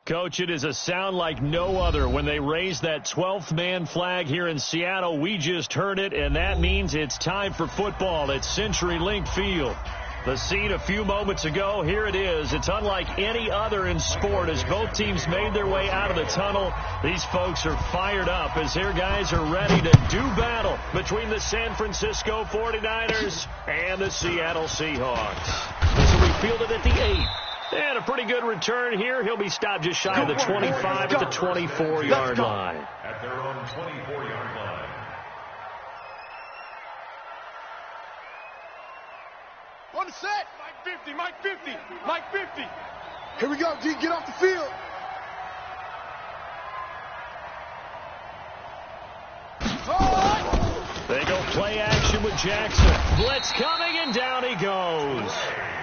Coach, it is a sound like no other when they raise that 12th man flag here in Seattle. We just heard it, and that means it's time for football at CenturyLink Field. The scene a few moments ago, here it is. It's unlike any other in sport as both teams made their way out of the tunnel. These folks are fired up as their guys are ready to do battle between the San Francisco 49ers and the Seattle Seahawks. This will be fielded at the 8. And a pretty good return here. He'll be stopped just shy of the 25 at the 24-yard line. At their own 24-yard line. On the set. Mike 50. Here we go, D. Get off the field. They go play action with Jackson. Blitz coming, and down he goes.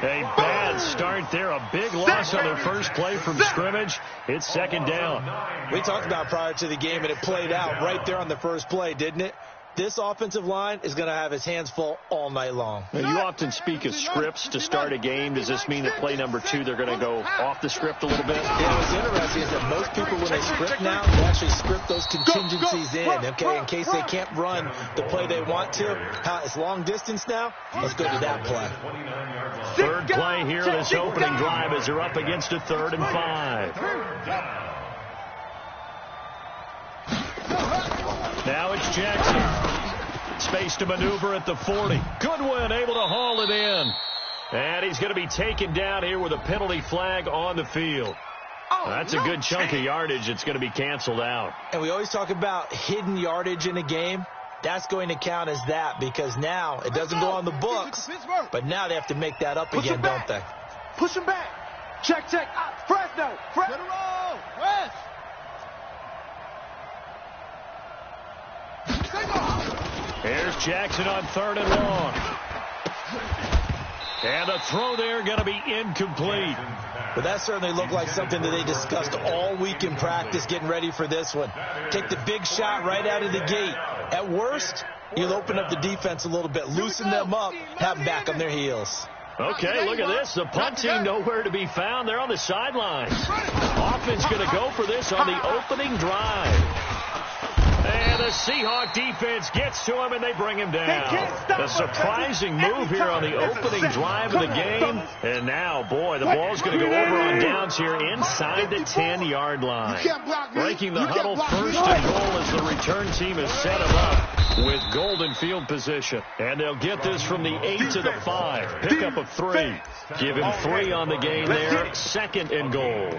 A bad start there. A big loss on their first play from scrimmage. It's second down. We talked about prior to the game, and it played out right there on the first play, didn't it? This offensive line is going to have his hands full all night long. Now, you often speak of scripts to start a game. Does this mean that play number 2, they're going to go off the script a little bit? Yeah, what's interesting is that most people, when they script now, they actually script those contingencies in, okay, in case they can't run the play they want to. It's long distance now. Let's go to that play. Third play here, this opening drive as they're up against a 3rd and 5. Now it's Jackson. Space to maneuver at the 40. Goodwin able to haul it in. And he's going to be taken down here with a penalty flag on the field. That's a good chunk of yardage. It's going to be canceled out. And we always talk about hidden yardage in a game. That's going to count as that because now it doesn't go on the books, but now they have to make that up again, don't they? Push him back. Check. Fresno. West. Here's Jackson on 3rd and long. And the throw there going to be incomplete. But that certainly looked like something that they discussed all week in practice getting ready for this one. Take the big shot right out of the gate. At worst, you'll open up the defense a little bit, loosen them up, have them back on their heels. Okay, look at this. The punt team nowhere to be found. They're on the sidelines. Offense going to go for this on the opening drive. And the Seahawk defense gets to him, and they bring him down. A surprising move here on the opening drive of the game. And now, boy, the ball's going to go over on downs here inside the 10-yard line. Breaking the huddle, 1st and goal as the return team has set him up with golden field position. And they'll get this from the 8 to the 5. Pickup of 3. Give him 3 on the game there. 2nd and goal.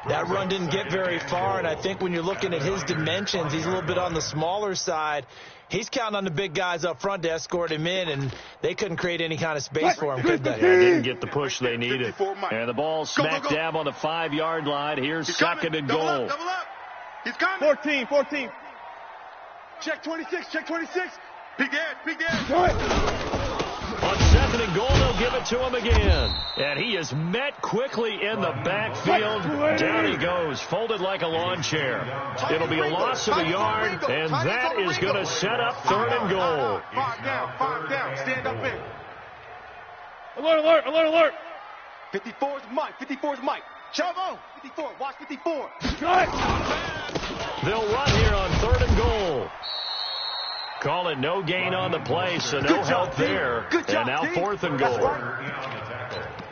That run didn't get very far, and I think when you're looking at his dimensions, he's a little bit on the smaller side. He's counting on the big guys up front to escort him in, and they couldn't create any kind of space for him, could they? Yeah, didn't get the push they needed. And the ball smack dab on the 5-yard line. Here's 2nd and goal. Double up. He's coming. 14. Check 26. Big edge. On 2nd and goal, they'll give it to him again. And he is met quickly in the backfield. Down he goes, folded like a lawn chair. It'll be a loss of a yard, and that is going to set up 3rd and goal. 5 down. Stand up in. Alert. 54 is Mike. Chavo. 54. Watch 54. They'll run here on 3rd and goal. Call it no gain on the play, so no help there. And now 4th and goal.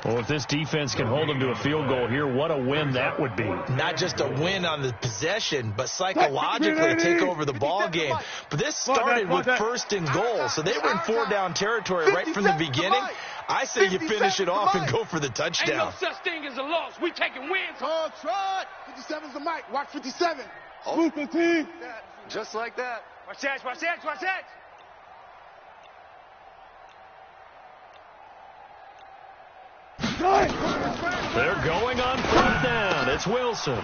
Well, if this defense can hold them to a field goal here, what a win that would be. Not just a win on the possession, but psychologically take over the ball game. But this started with 1st and goal, so they were in 4-down territory right from the beginning. I say you finish it off and go for the touchdown. Ain't no such thing as a loss. We taking wins. Oh, Trot. 57's the mic. Watch 57. Smooth 15. Just like that. Watch that. They're going on 4th down. It's Wilson.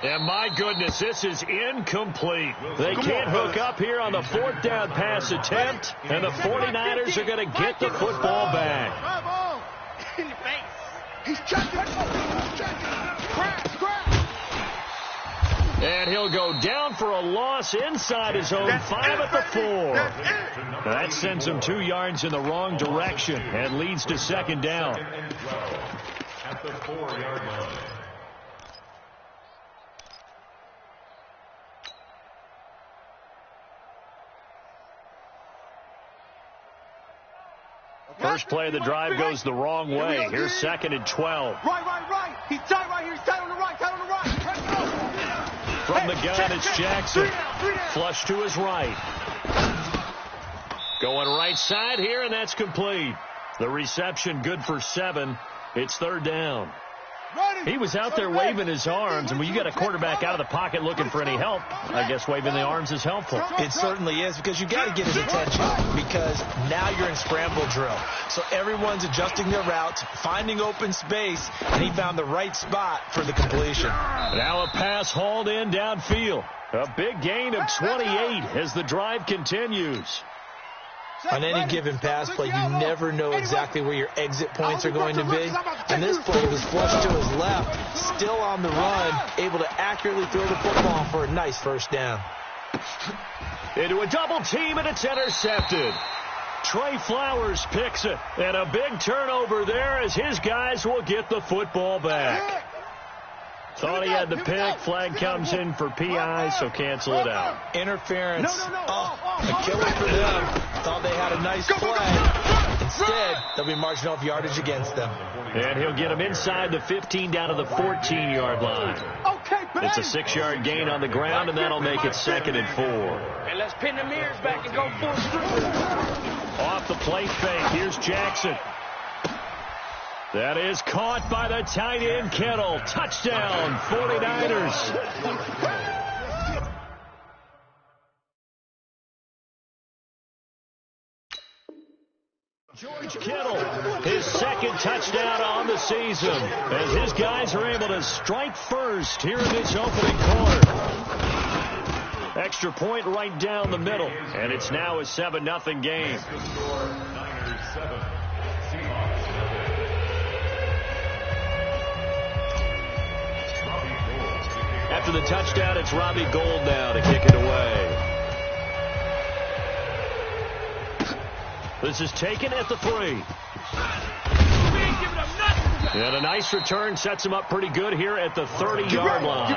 And my goodness, this is incomplete. They can't hook up here on the 4th down pass attempt, and the 49ers are going to get the football back. In your face. He's checking. Crash. And he'll go down for a loss inside his own 5 at the 4. That sends him 2 yards in the wrong direction and leads to 2nd down. At the 4-yard line. First play of the drive goes the wrong way. Here's 2nd and 12. Right. He's tight right here. He's tight on the right. From the gun, it's Jackson. Flush to his right. Going right side here, and that's complete. The reception good for 7. It's 3rd down. He was out there waving his arms, and when you got a quarterback out of the pocket looking for any help, I guess waving the arms is helpful. It certainly is, because you got to get his attention, because now you're in scramble drill. So everyone's adjusting their routes, finding open space, and he found the right spot for the completion. Now a pass hauled in downfield. A big gain of 28 as the drive continues. On any given pass play, you never know exactly where your exit points are going to be. And this play was flushed to his left, still on the run, able to accurately throw the football for a nice first down. Into a double team, and it's intercepted. Trey Flowers picks it, and a big turnover there as his guys will get the football back. Thought he had the pick. Flag comes in for PI, so cancel it out. Interference. A killer for them. Thought they had a nice play. Instead, they'll be marching off yardage against them. And he'll get them inside the 15 down to the 14-yard line. It's a 6-yard gain on the ground, and that'll make it 2nd and 4. And let's pin the mirrors back and go full strip. Off the play fake, here's Jackson. That is caught by the tight end, Kittle. Touchdown, 49ers. George Kittle, his 2nd touchdown on the season, as his guys are able to strike first here in this opening quarter. Extra point right down the middle, and it's now a 7-0 game. After the touchdown, it's Robbie Gould now to kick it away. This is taken at the 3. And a nice return sets him up pretty good here at the 30-yard line.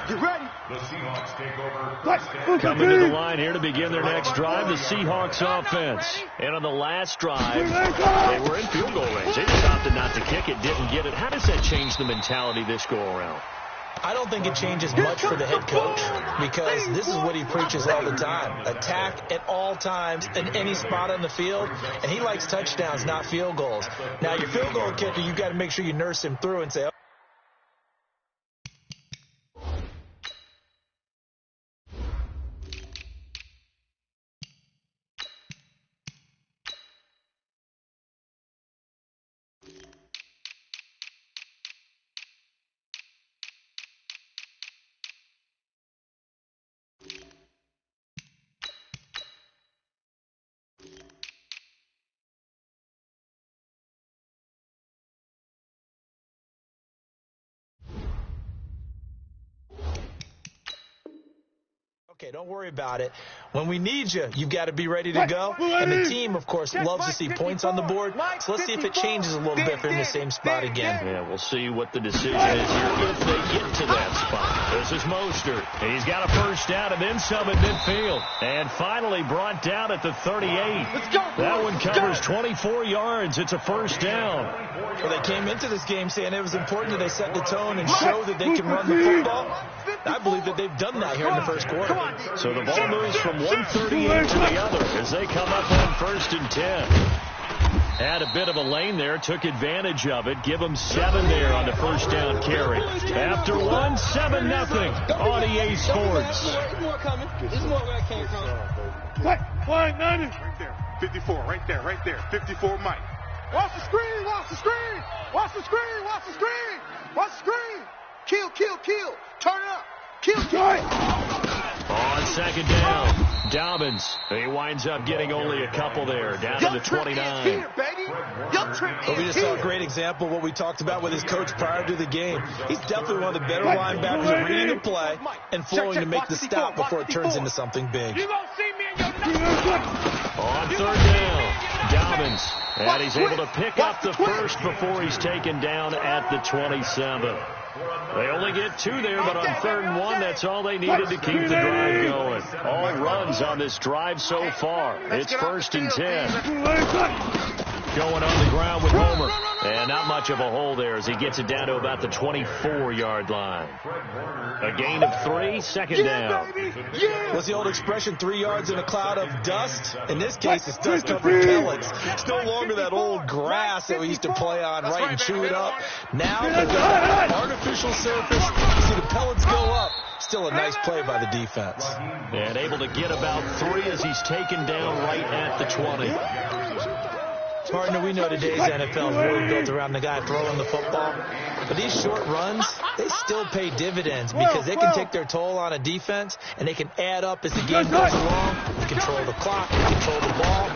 Get ready. The Seahawks take over. Coming to the line here to begin their next drive, the Seahawks offense. And on the last drive, they were in field goal range. They just opted not to kick it, didn't get it. How does that change the mentality this go-around? I don't think it changes much for the head coach, because this is what he preaches all the time. Attack at all times in any spot on the field, and he likes touchdowns, not field goals. Now, your field goal kicker, you've got to make sure you nurse him through and say, okay, don't worry about it. When we need you, you've got to be ready to go. And the team, of course, loves to see points on the board. So let's see if it changes a little bit if they're in the same spot again. Yeah, we'll see what the decision is here if they get to that spot. This is Mostert. He's got a first down and then some at midfield. And finally brought down at the 38. That one covers 24 yards. It's a first down. Well, they came into this game saying it was important that they set the tone and show that they can run the football. I believe that they've done that here in the first quarter. So the ball moves from 138 to the other as they come up on 1st and 10. Had a bit of a lane there, took advantage of it. Give them 7 there on the first down carry. After 1, 7-0 on EA Sports. There's more coming. There's more where I came from. Flag 90. Right there. 54, right there. 54, Mike. Watch the screen. Watch the screen. Watch the screen. Watch the screen. Watch the screen. Kill. Turn it up. Kill. On 2nd down, Dobbins. He winds up getting only a couple there, down to the 29. Here, baby. But we just saw a great example of what we talked about with his coach prior to the game. He's definitely one of the better linebackers at reading the play and flowing to make the stop before it turns into something big. You gonna see me in your nuts. On 3rd down, Dobbins. And he's able to pick up the first before he's taken down at the 27. They only get 2 there, but on 3rd and 1, that's all they needed to keep the drive going. All runs on this drive so far. It's 1st and 10. going on the ground with Homer. And not much of a hole there as he gets it down to about the 24-yard line. A gain of 3, second down. What's the old expression, 3 yards in a cloud of dust? In this case, it's dust-covered pellets. It's no longer that old grass that we used to play on, right, and chew it up. Now they've got an artificial surface. You see the pellets go up. Still a nice play by the defense. And able to get about 3 as he's taken down right at the 20. Partner, we know today's NFL is really built around the guy throwing the football. But these short runs, they still pay dividends because they can take their toll on a defense, and they can add up as the game goes along. You control the clock, you control the ball,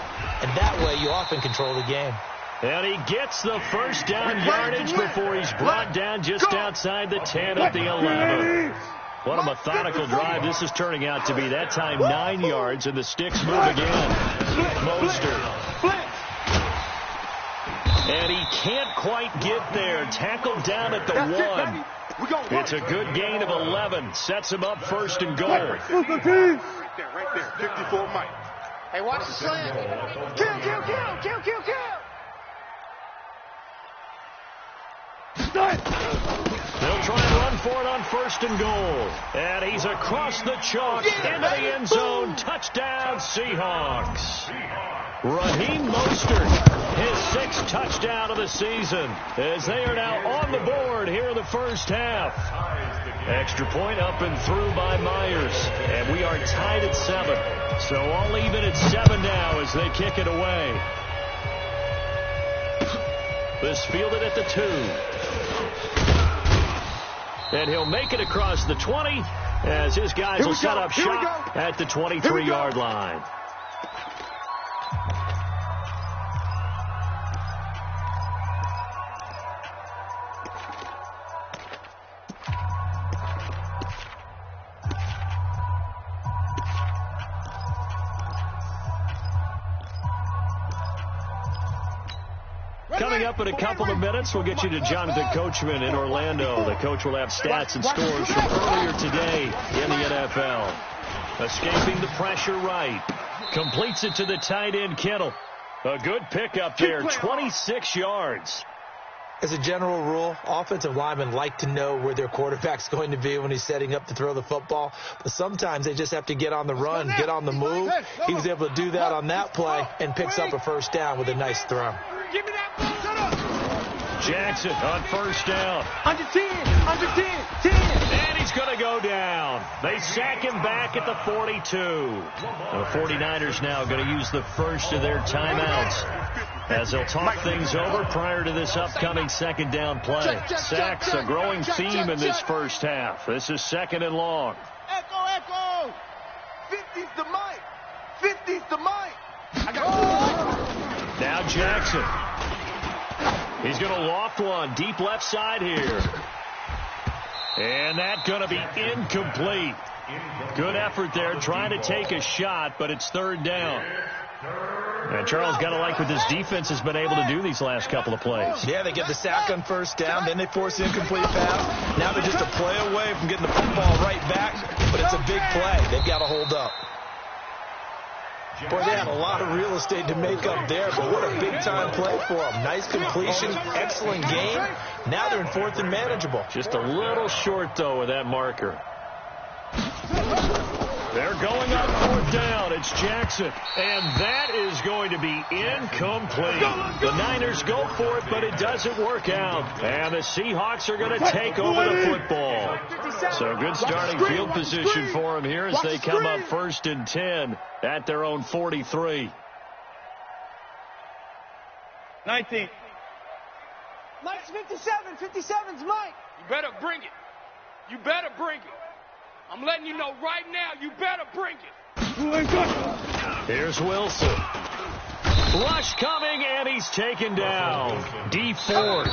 and that way you often control the game. And he gets the first down yardage before he's brought down just outside the 10 at the 11. What a methodical drive this is turning out to be. That time 9 yards, and the sticks move again. Mostert. And he can't quite get there. Tackled down at the 1. It's a good gain of 11. Sets him up first and goal. Right there. 54 Mike. Hey, watch the slant. Kill. They'll try and run for it on first and goal. And he's across the chalk into the end zone. Touchdown, Seahawks. Raheem Mostert, his 6th touchdown of the season, as they are now on the board here in the first half. Extra point up and through by Myers. And we are tied at 7. So all even at 7 now as they kick it away. This fielded at the 2. And he'll make it across the 20 as his guys will set up shop at the 23-yard line. Coming up in a couple of minutes, we'll get you to Jonathan Coachman in Orlando. The coach will have stats and scores from earlier today in the NFL. Escaping the pressure right. Completes it to the tight end, Kittle. A good pickup there, 26 yards. As a general rule, offensive linemen like to know where their quarterback's going to be when he's setting up to throw the football. But sometimes they just have to get on the run, get on the move. He was able to do that on that play and picks up a first down with a nice throw. Give me that ball. Shut up. Jackson on first down. Under 10. And he's going to go down. They sack him back at the 42. The 49ers now going to use the first of their timeouts as they'll talk things over prior to this upcoming second down play. Sacks a growing theme in this first half. This is 2nd and long. Echo. 50's the mic. 50's the mic. I got Now Jackson. He's going to loft one deep left side here. And that's going to be incomplete. Good effort there trying to take a shot, but it's 3rd down. And Charles, got to like what this defense has been able to do these last couple of plays. Yeah, they get the sack on first down, then they force the incomplete pass. Now they're just a play away from getting the football right back, but it's a big play. They've got to hold up. Boy, they had a lot of real estate to make up there, but what a big-time play for them. Nice completion, excellent game. Now they're in 4th and manageable. Just a little short, though, with that marker. They're going on 4th down. It's Jackson. And that is going to be incomplete. The Niners go for it, but it doesn't work out. And the Seahawks are going to take over the football. So good starting field position for them here as they come up 1st and 10 at their own 43. 19. Mike's 57. 57's Mike. You better bring it. I'm letting you know right now, you better bring it. Here's Wilson. Rush coming, and he's taken down. D Ford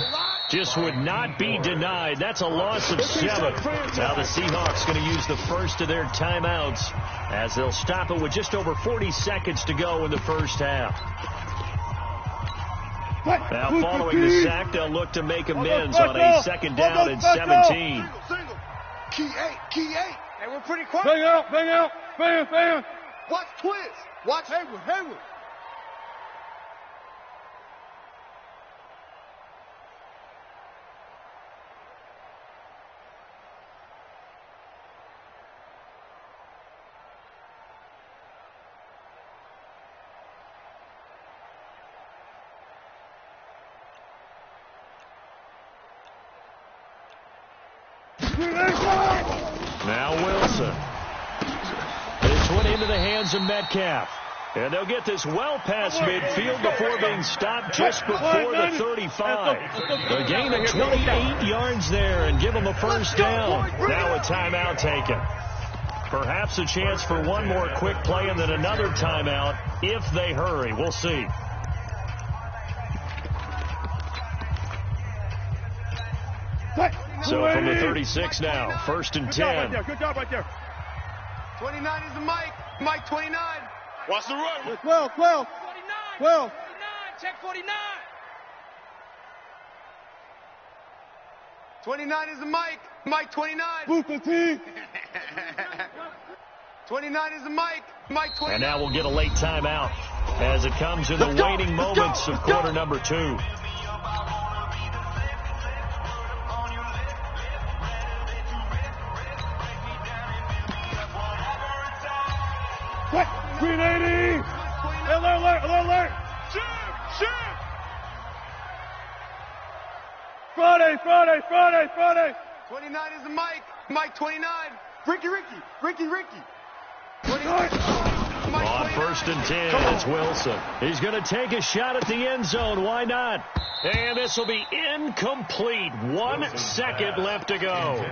just would not be denied. That's a loss of 7. Now the Seahawks going to use the first of their timeouts as they'll stop it with just over 40 seconds to go in the first half. Now following the sack, they'll look to make amends on a 2nd down and 17. Key 8. Hey, we're pretty quiet. Bang out. Watch Twist. Watch Hayward. Now Wilson. This one into the hands of Metcalf. And they'll get this well past midfield before being stopped just before the 35. A gain of 28 yards there and give them a first down. Now a timeout taken. Perhaps a chance for one more quick play and then another timeout if they hurry. We'll see. So from the 36 now, 1st and 10. Good job right there. 29 is the Mike. Mike 29. Watch the run. 12. 49. 49. Check 49. 29 is the Mike. Mike 29. Move 15. 29 is the Mike. Mike 29. And now we'll get a late timeout as it comes in the waning moments of quarter number 2. What? 380. Alert. Shoot. Friday. 29 is the Mike. Mike 29. Ricky. 29. On 1st and 10, it's Wilson. He's going to take a shot at the end zone. Why not? And this will be incomplete. 1 second left to go.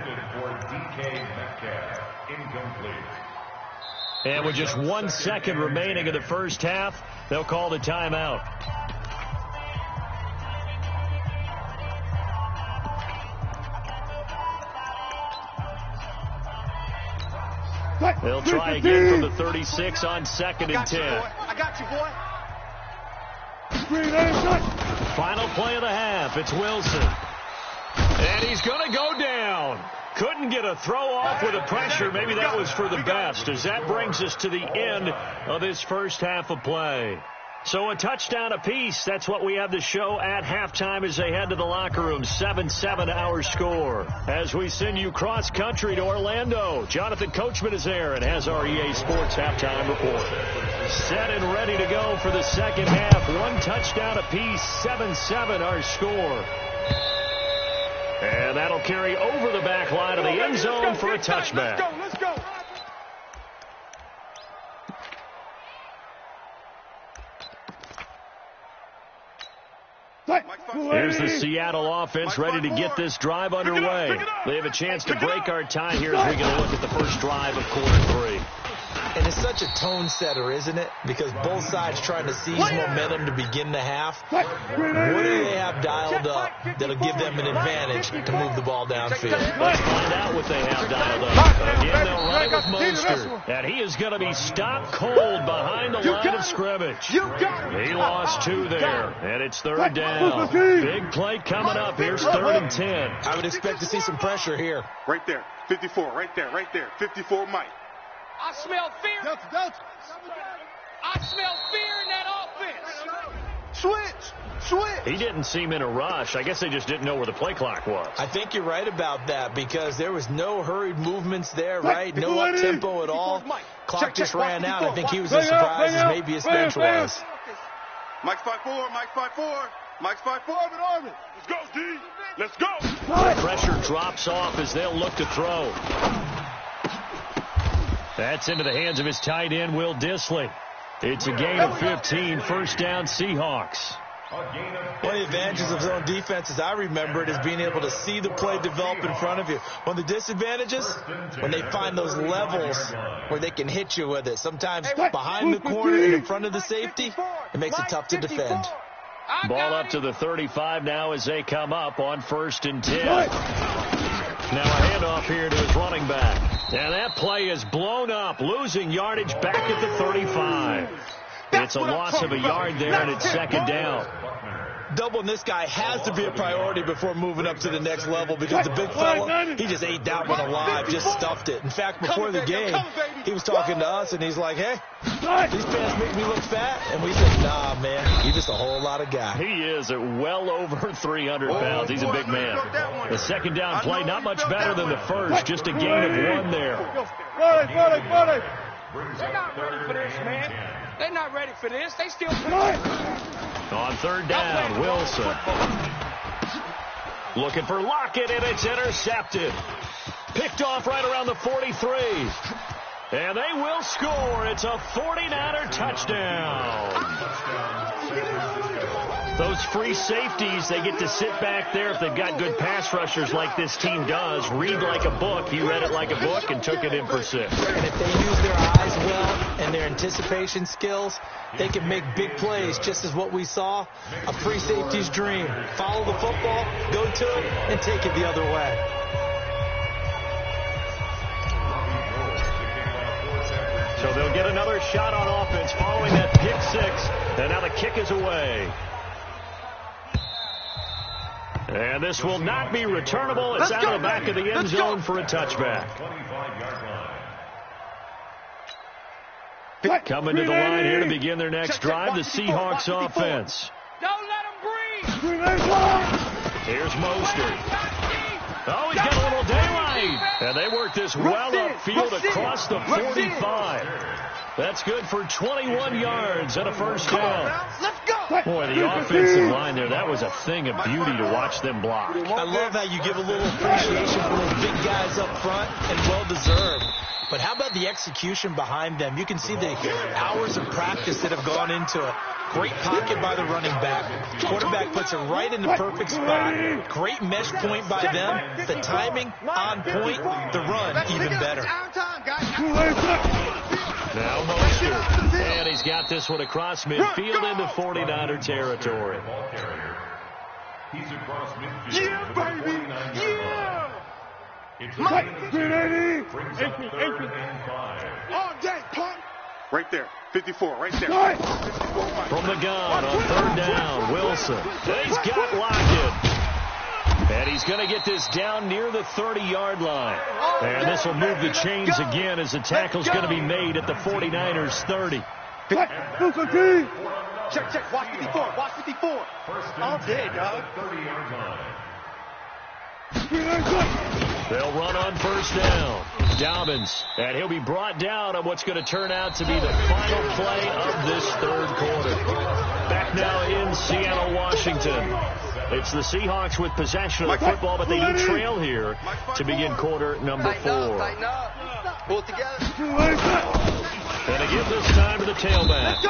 And with just 1 second remaining in the first half, they'll call the timeout. They'll try again from the 36 on 2nd and 10. I got you, boy. Final play of the half. It's Wilson. And he's going to go down. Couldn't get a throw off with the pressure. Maybe that was for the best, as that brings us to the end of this first half of play. So a touchdown apiece. That's what we have to show at halftime as they head to the locker room. 7-7 our score. As we send you cross country to Orlando, Jonathan Coachman is there and has our EA Sports halftime report. Set and ready to go for the second half. 1 touchdown apiece. 7-7 our score. And that'll carry over the back line of the end zone for a touchback. Let's go. Here's the Seattle offense ready to get this drive underway. They have a chance to break our tie here as we get a look at the first drive of quarter 3. And it's such a tone setter, isn't it? Because both sides trying to seize momentum to begin the half. What do they have dialed up that'll give them an advantage to move the ball downfield? Let's find out what they have dialed up. Again, they'll run it with Mostert. And he is going to be stopped cold behind the line of scrimmage. He lost 2 there. And it's 3rd down. Big play coming up. Here's 3rd and 10. I would expect to see some pressure here. Right there. 54. Right there. 54 Mike. I smell fear. I smell fear in that offense. Switch. He didn't seem in a rush. I guess they just didn't know where the play clock was. I think you're right about that because there was no hurried movements there, right? No up-tempo at all. Clock just ran out. I think he was as surprised as maybe his bench was. Mike's 5'4", Mike's 5'4". Mike's 5'4", but arm it. Let's go, D. Let's go. The pressure drops off as they'll look to throw. That's into the hands of his tight end, Will Dissly. It's a gain of 15, first down Seahawks. One of the advantages of zone defense, as I remember it, is being able to see the play develop in front of you. One of the disadvantages, when they find those levels where they can hit you with it. Sometimes behind the corner and in front of the safety, it makes it tough to defend. Ball up to the 35 now as they come up on 1st and 10. Now a handoff here to his running back. And that play is blown up, losing yardage back at the 35. It's a loss of a yard there, and it's 2nd down. Doubling this guy has to be a priority before moving up to the next level because the big fella, he just ate that one alive, just stuffed it. In fact, before the game, he was talking to us, and he's like, hey, these pants make me look fat. And we said, nah, man, you're just a whole lot of guy. He is at well over 300 pounds. He's a big man. The 2nd down play, not much better than the first, just a gain of 1 there. They're not ready for this, man. They're not ready for this. They still playing. On 3rd down, Wilson. Looking for Lockett, and it's intercepted. Picked off right around the 43. And they will score. It's a 49er touchdown. Those free safeties, they get to sit back there if they've got good pass rushers like this team does. Read like a book. He read it like a book and took it in for 6. And if they use their eyes well and their anticipation skills, they can make big plays, just as what we saw. A free safety's dream. Follow the football, go to it, and take it the other way. So they'll get another shot on offense following that pick 6. And now the kick is away. And this will not be returnable. It's out of the back of the end zone for a touchback. Coming to the line here to begin their next drive, the Seahawks offense. Don't let them breathe. Here's Mostert. Oh, he's got a little daylight. And they work this well upfield across the 45. That's good for 21 yards and a first down. Let's go. Boy, the offensive line there, that was a thing of beauty to watch them block. I love how you give a little appreciation for those big guys up front, and well-deserved. But how about the execution behind them? You can see the hours of practice that have gone into it. Great pocket by the running back. Quarterback puts it right in the perfect spot. Great mesh point by them. The timing on point. The run even better. Now Mostert. And he's got this one across midfield into 49er territory. He's across midfield. Yeah, baby. Yeah. It's a 380. Brings up 3rd and 5. All day, punt. Right there. 54, right there. From the gun on 3rd down, Wilson. And he's got Lockett. And he's going to get this down near the 30-yard line. And this will move the chains again as the tackle's going to be made at the 49ers' 30. Check. Watch 54. Watch 54. All day, dog. 30-yard line. They'll run on 1st down. Dobbins, and he'll be brought down on what's going to turn out to be the final play of this 3rd quarter. Back now in Seattle, Washington. It's the Seahawks with possession of the football, but they do trail here to begin quarter number 4. Tighten up. Pull it together. And again this time to the tailback.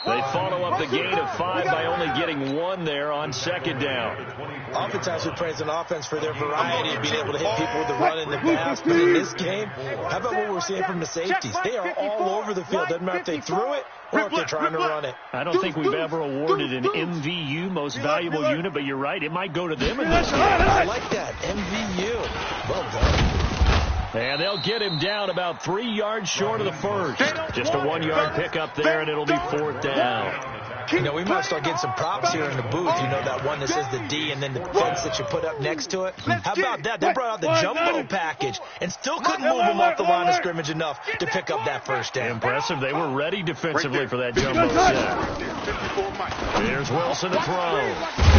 They follow up the gain of 5 by only getting 1 there on 2nd down. Oftentimes we praise an offense for their variety of being able to hit people with the run and the pass. But in this game, how about what we're seeing from the safeties? They are all over the field. Doesn't matter if they threw it or if they're trying to run it. I don't think we've ever awarded an MVU, most valuable unit, but you're right. It might go to them in this game. I like that. MVU. Well done. And they'll get him down about 3 yards short of the first. Just a 1-yard pickup there, and it'll be 4th down. You know, we might start getting some props here in the booth. You know, that one that says the D and then the fence that you put up next to it. How about that? They brought out the jumbo package and still couldn't move him off the line of scrimmage enough to pick up that first down. Impressive. They were ready defensively for that jumbo set. Here's Wilson to throw.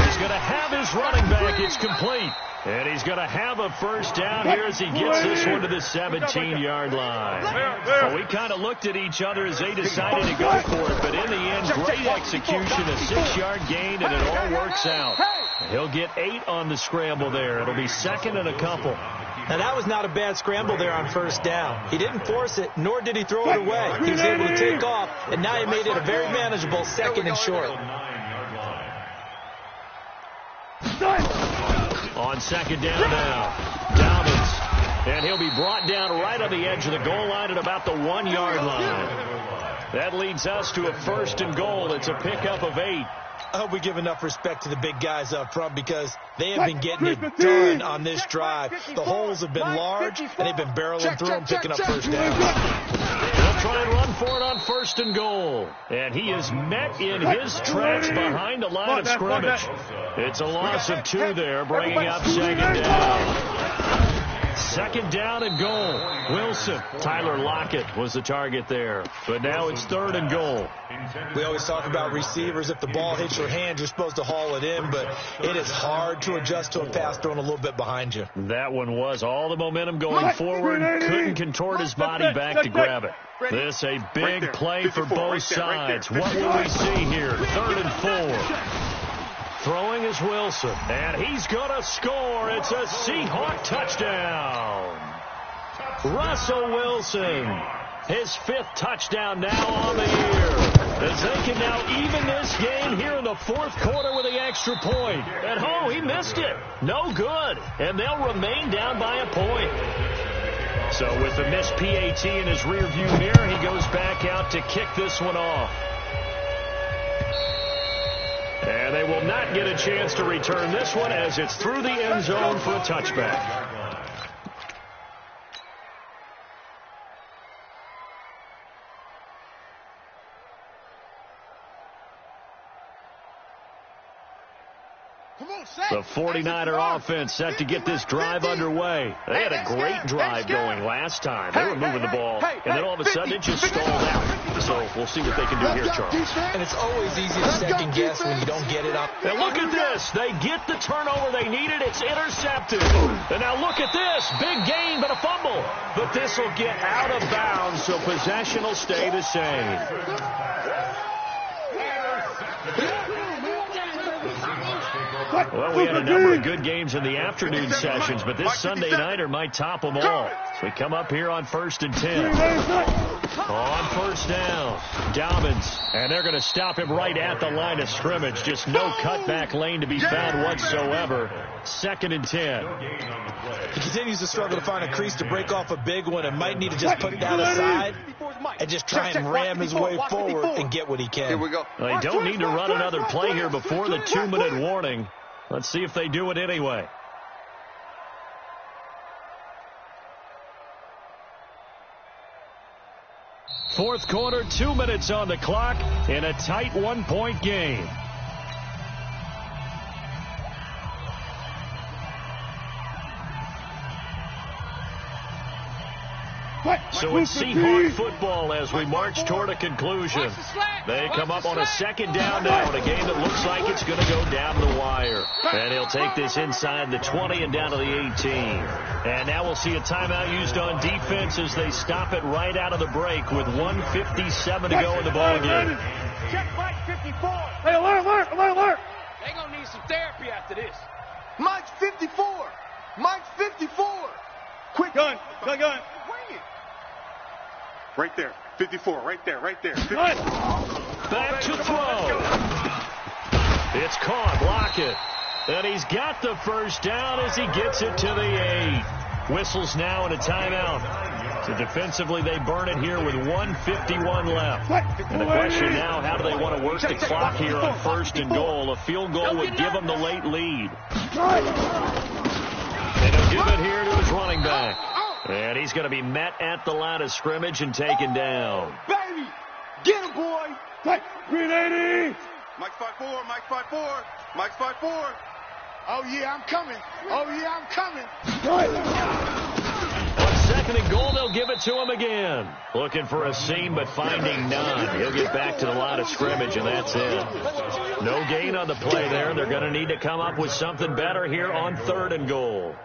He's going to have his running back. It's complete. And he's going to have a first down here as he gets this one to the 17-yard line. Well, we kind of looked at each other as they decided to go for it, but in the end, great execution, a 6-yard gain, and it all works out. He'll get 8 on the scramble there. It'll be 2nd and a couple. Now, that was not a bad scramble there on 1st down. He didn't force it, nor did he throw it away. He was able to take off, and now he made it a very manageable 2nd and short. On 2nd down now, Dobbins, and he'll be brought down right on the edge of the goal line at about the 1-yard line. That leads us to a 1st and goal. It's a pickup of 8. I hope we give enough respect to the big guys up front because they have been getting it done on this drive. The holes have been large, and they've been barreling through them, picking up first down. They'll try and run for it on 1st and goal. And he is met in his tracks behind the line of scrimmage. It's a loss of 2 there, bringing up 2nd down. 2nd down and goal. Wilson. Tyler Lockett was the target there. But now it's 3rd and goal. We always talk about receivers. If the ball hits your hand, you're supposed to haul it in, but it is hard to adjust to a pass thrown a little bit behind you. That one was all the momentum going forward. Couldn't contort his body back to grab it. This a big play for both sides. What will we see here? 3rd and 4. Throwing is Wilson, and he's going to score. It's a Seahawk touchdown. Russell Wilson, his 5th touchdown now on the year, as they can now even this game here in the 4th quarter with the extra point. And he missed it. No good. And they'll remain down by a point. So with the missed PAT in his rearview mirror, he goes back out to kick this one off. And they will not get a chance to return this one as it's through the end zone for a touchback. The 49er offense set to get this drive underway. They had a great drive going last time. They were moving the ball, and then all of a sudden it just stalled out. So we'll see what they can do here, Charles. And it's always easy to second guess when you don't get it up. And look at this. They get the turnover they needed. It's intercepted. And now look at this. Big gain, but a fumble. But this will get out of bounds, so possession will stay the same. Well, we had a number of good games in the afternoon sessions, but this Sunday nighter might top them all. So we come up here on 1st and 10. On 1st down, Dobbins, and they're going to stop him right at the line of scrimmage. Just no cutback lane to be found whatsoever. 2nd and 10. He continues to struggle to find a crease to break off a big one and might need to just put it down aside and just try and ram his way forward and get what he can. Here we go. Well, they don't need to run another play here before the 2-minute warning. Let's see if they do it anyway. Fourth quarter, 2 minutes on the clock in a tight 1-point game. So it's Seahawk football as we march toward a conclusion. They come up on a 2nd down now in a game that looks like it's going to go down the wire. And he'll take this inside the 20 and down to the 18. And now we'll see a timeout used on defense as they stop it right out of the break with 1:57 to go in the ballgame. Check Mike 54. Hey, alert. They're going to need some therapy after this. Mike's 54. Mike's 54. Quick. Gun. Bring it. Right there. 54. Right there. 54. Back to throw. It's caught. Block it. And he's got the first down as he gets it to the 8. Whistles now and a timeout. So defensively, they burn it here with 1:51 left. And the question now, how do they want to work the clock here on 1st and goal? A field goal would give them the late lead. And he'll give it here to his running back. And he's going to be met at the line of scrimmage and taken down. Baby, get him, boy. 380. Mike's 5'4", Mike's 5'4", Mike's 5'4". Oh, yeah, I'm coming. On 2nd and goal, they'll give it to him again. Looking for a seam, but finding none. He'll get back to the line of scrimmage, and that's it. No gain on the play there. They're going to need to come up with something better here on 3rd and goal.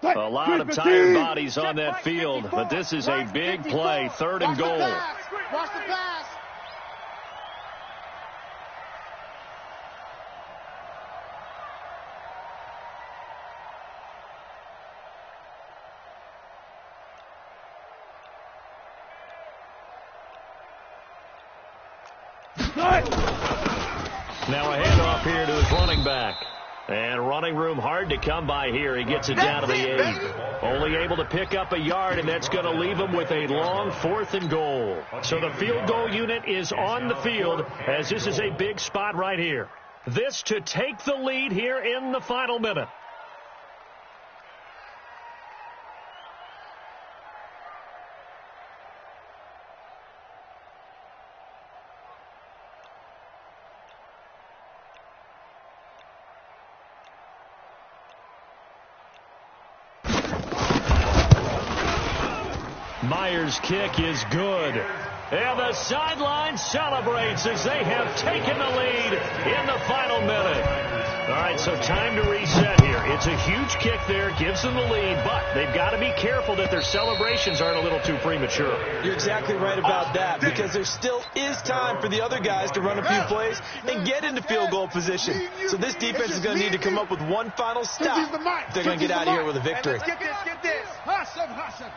A lot of tired bodies on that field, but this is a big play. 3rd and goal. Watch the pass. Now a handoff here to his running back. And running room hard to come by here. He gets it down to the 8. Only able to pick up a yard, and that's going to leave him with a long 4th and goal. So the field goal unit is on the field as this is a big spot right here. This to take the lead here in the final minute. Myers' kick is good. And the sideline celebrates as they have taken the lead in the final minute. All right, so time to reset here. It's a huge kick there, gives them the lead, but they've got to be careful that their celebrations aren't a little too premature. You're exactly right about that, because there still is time for the other guys to run a few plays and get into field goal position. So this defense is going to need to come up with one final stop if they're going to get out of here with a victory. Let's get this. Hassan.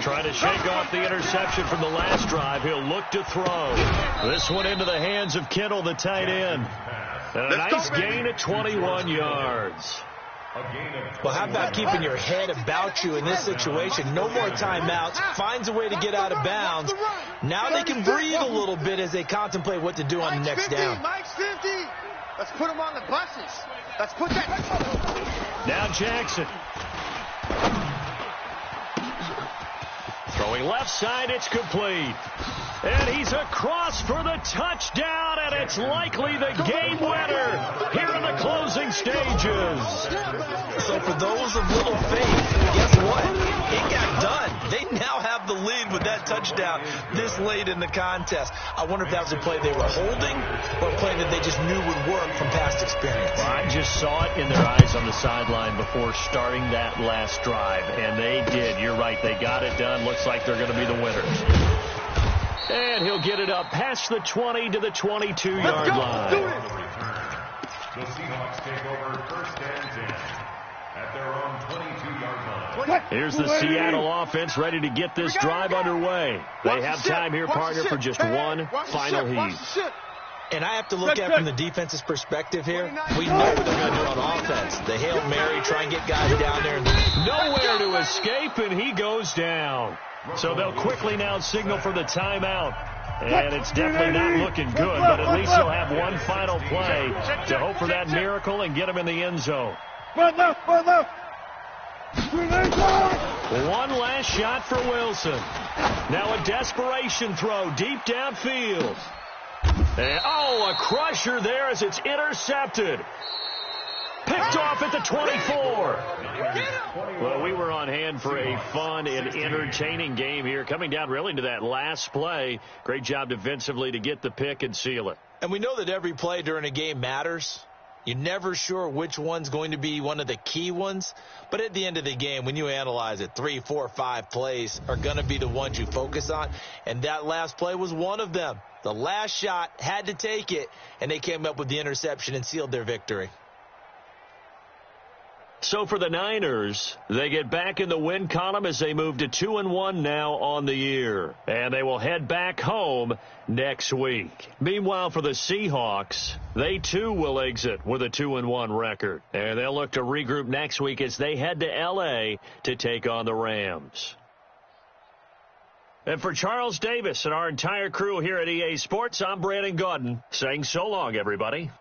Trying to shake off the interception from the last drive. He'll look to throw. This one into the hands of Kittle, the tight end. And a nice gain of 21 yards. Well, how about keeping your head about you in this situation? No more timeouts. Finds a way to get out of bounds. Now they can breathe a little bit as they contemplate what to do on the next down. Mike's 50. Let's put him on the buses. Let's put that. Now Jackson. Throwing left side, it's complete. And he's across for the touchdown, and it's likely the game winner here in the closing stages. So for those of little faith, guess what? It got done. They now have the lead with that touchdown this late in the contest. I wonder if that was a play they were holding or a play that they just knew would work from past experience. Well, I just saw it in their eyes on the sideline before starting that last drive, and they did. You're right. They got it done. Looks like they're going to be the winners. And he'll get it up past the 20 to the 22-yard line. The Seahawks take over first and 10 at their own 22-yard line. Here's the Seattle offense ready to get this drive underway. They have time here, partner, for just one final heave. And I have to look at it from the defense's perspective here. We know what they're going to do on offense. The Hail Mary, try and get guys down there. Nowhere to escape, and he goes down. So they'll quickly now signal for the timeout. And it's definitely not looking good, but at least he'll have one final play to hope for that miracle and get him in the end zone. One left. One last shot for Wilson. Now a desperation throw deep downfield. And, a crusher there as it's intercepted. Picked off at the 24. Well, we were on hand for a fun and entertaining game here. Coming down really to that last play. Great job defensively to get the pick and seal it. And we know that every play during a game matters. You're never sure which one's going to be one of the key ones. But at the end of the game, when you analyze it, 3, 4, 5 plays are going to be the ones you focus on. And that last play was one of them. The last shot had to take it, and they came up with the interception and sealed their victory. So for the Niners, they get back in the win column as they move to 2-1 now on the year. And they will head back home next week. Meanwhile, for the Seahawks, they too will exit with a 2-1 record. And they'll look to regroup next week as they head to L.A. to take on the Rams. And for Charles Davis and our entire crew here at EA Sports, I'm Brandon Gaudin saying so long, everybody.